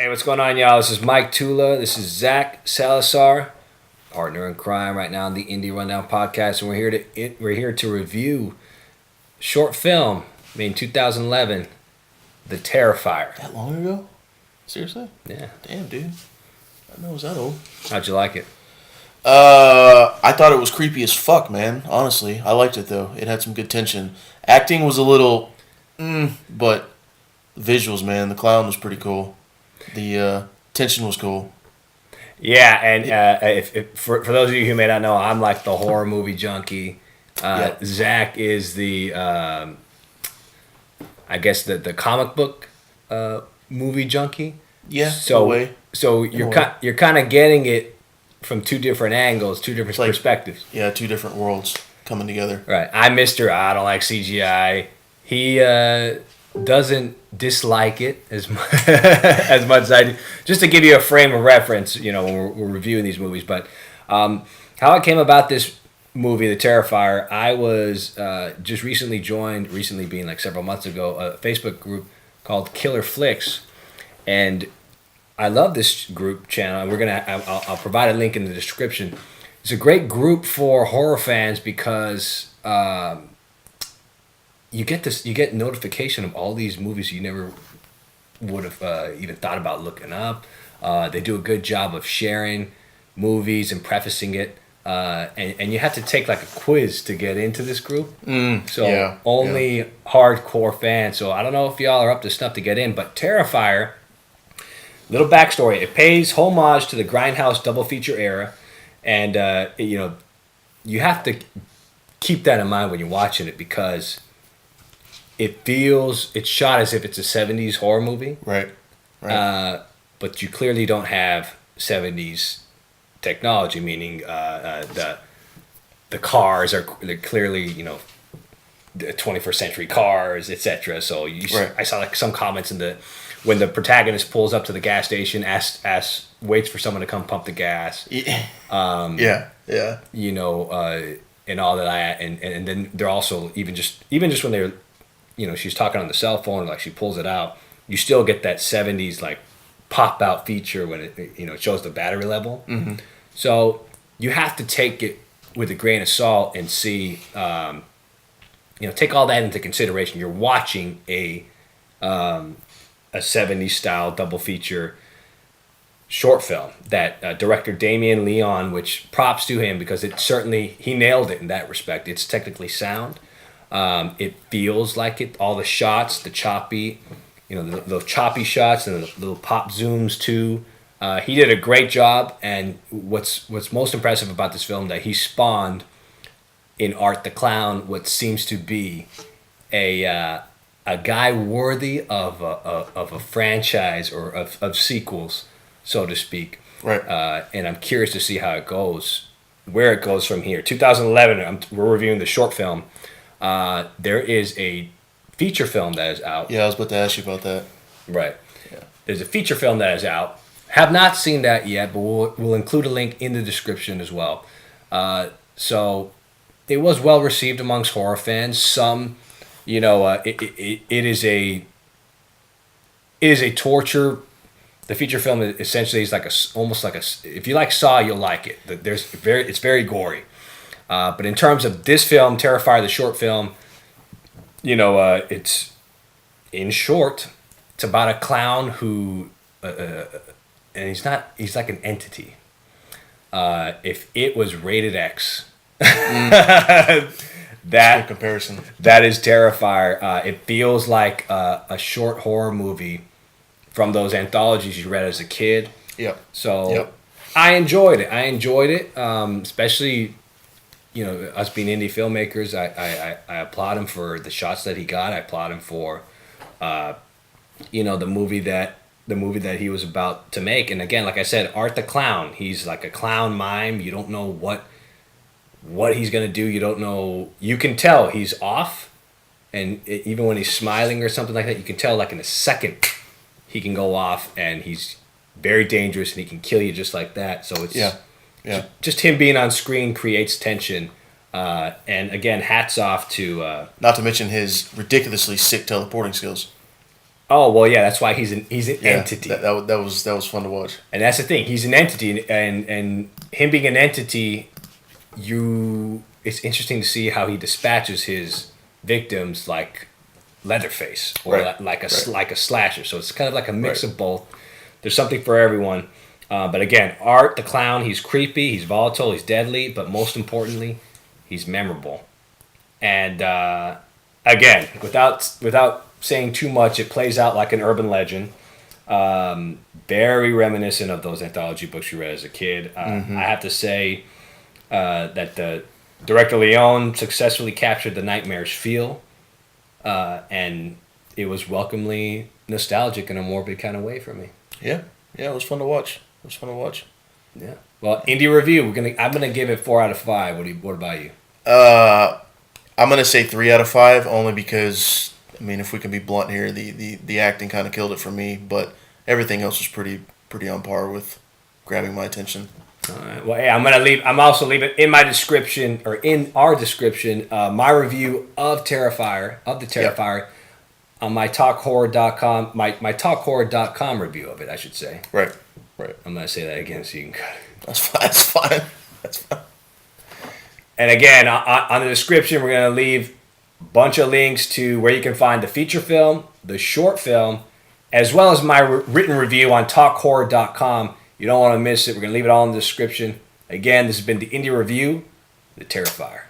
Hey, what's going on, y'all? This is Mike Tula. This is Zach Salazar, partner in crime right now on the Indie Rundown podcast, and we're here to review short film made in 2011, The Terrifier. That long ago? Seriously? Yeah. Damn, dude. I didn't know it was that old. How'd you like it? I thought it was creepy as fuck, man. Honestly, I liked it though. It had some good tension. Acting was a little, but visuals, man. The clown was pretty cool. The tension was cool. Yeah, and if for those of you who may not know, I'm like the horror movie junkie. Zach is the, I guess the comic book movie junkie. Yeah. So you're kind of getting it from two different angles, two different perspectives. Yeah, two different worlds coming together. Right. I'm Mr. I don't like CGI. He doesn't dislike it as much, as much as I do. Just to give you a frame of reference, when we're reviewing these movies. But how I came about this movie, The Terrifier, I was just recently being like several months ago, a Facebook group called Killer Flicks. And I love this group channel. I'll provide a link in the description. It's a great group for horror fans because you get notification of all these movies you never would have even thought about looking up. They do a good job of sharing movies and prefacing it. And you have to take like a quiz to get into this group. Only hardcore fans. So I don't know if y'all are up to snuff to get in, but Terrifier. Little backstory: it pays homage to the Grindhouse double feature era, and you have to keep that in mind when you're watching it because it's shot as if it's a '70s horror movie, Right. but you clearly don't have '70s technology, meaning the cars they're clearly the 21st century cars, etc. So I saw like some comments when the protagonist pulls up to the gas station, waits for someone to come pump the gas. Yeah. And all that. And then they're also even just when they're, she's talking on the cell phone, like she pulls it out, you still get that 70s like pop out feature when it shows the battery level. Mm-hmm. So you have to take it with a grain of salt and see, take all that into consideration. You're watching a 70s style double feature short film that director Damien Leon, which props to him because he nailed it in that respect. It's technically sound. It feels like it. All the shots, the choppy, those choppy shots and the little pop zooms too. He did a great job. And what's most impressive about this film that he spawned in Art the Clown what seems to be a guy worthy of a franchise or of sequels, so to speak. Right. And I'm curious to see how it goes, where it goes from here. 2011, we're reviewing the short film. There is a feature film that is out. Yeah, I was about to ask you about that. Right. Yeah. There's a feature film that is out. Have not seen that yet, but we'll include a link in the description as well. So it was well received amongst horror fans. Some... it is a torture. The feature film essentially is almost like if you like Saw, you'll like it. It's very gory. But in terms of this film, Terrifier, the short film, it's in short, it's about a clown who, and he's like an entity. If it was rated X. That comparison. That is Terrifier. It feels like a short horror movie from those anthologies you read as a kid. Yep. So I enjoyed it. Especially, us being indie filmmakers. I applaud him for the shots that he got. I applaud him for, the movie that he was about to make. And again, like I said, Art the Clown. He's like a clown mime. You don't know what he's going to do. You don't know. You can tell he's off. And even when he's smiling or something like that, you can tell like in a second he can go off and he's very dangerous and he can kill you just like that. So it's just him being on screen creates tension. And again, hats off to... not to mention his ridiculously sick teleporting skills. Oh well, yeah, that's why he's an Yeah, entity, that was fun to watch. and that's the thing. He's an entity, and him being an entity, it's interesting to see how he dispatches his victims like Leatherface or Right. like a slasher. So it's kind of like a mix Right. of both. There's something for everyone. But again, Art the clown, he's creepy, he's volatile, he's deadly, but most importantly, he's memorable. And again, without saying too much, it plays out like an urban legend. Very reminiscent of those anthology books you read as a kid. I have to say that the director Leone successfully captured the nightmarish feel, and it was welcomely nostalgic in a morbid kind of way for me. Yeah, yeah, it was fun to watch. It was fun to watch. Yeah. Well, indie review. I'm gonna give it 4 out of 5. What about you? I'm gonna say 3 out of 5, only because I mean, if we can be blunt here, the acting kind of killed it for me, but everything else was pretty on par with grabbing my attention. All right. Well, hey, I'm also leaving in my description or in our description my review of the Terrifier on my talkhorror.com my talkhorror.com review of it, I should say. Right, right. I'm gonna say that again so you can cut it. That's fine. That's fine. That's fine. And again, on the description, we're going to leave a bunch of links to where you can find the feature film, the short film, as well as my written review on talkhorror.com. You don't want to miss it. We're going to leave it all in the description. Again, this has been the Indie Review, The Terrifier.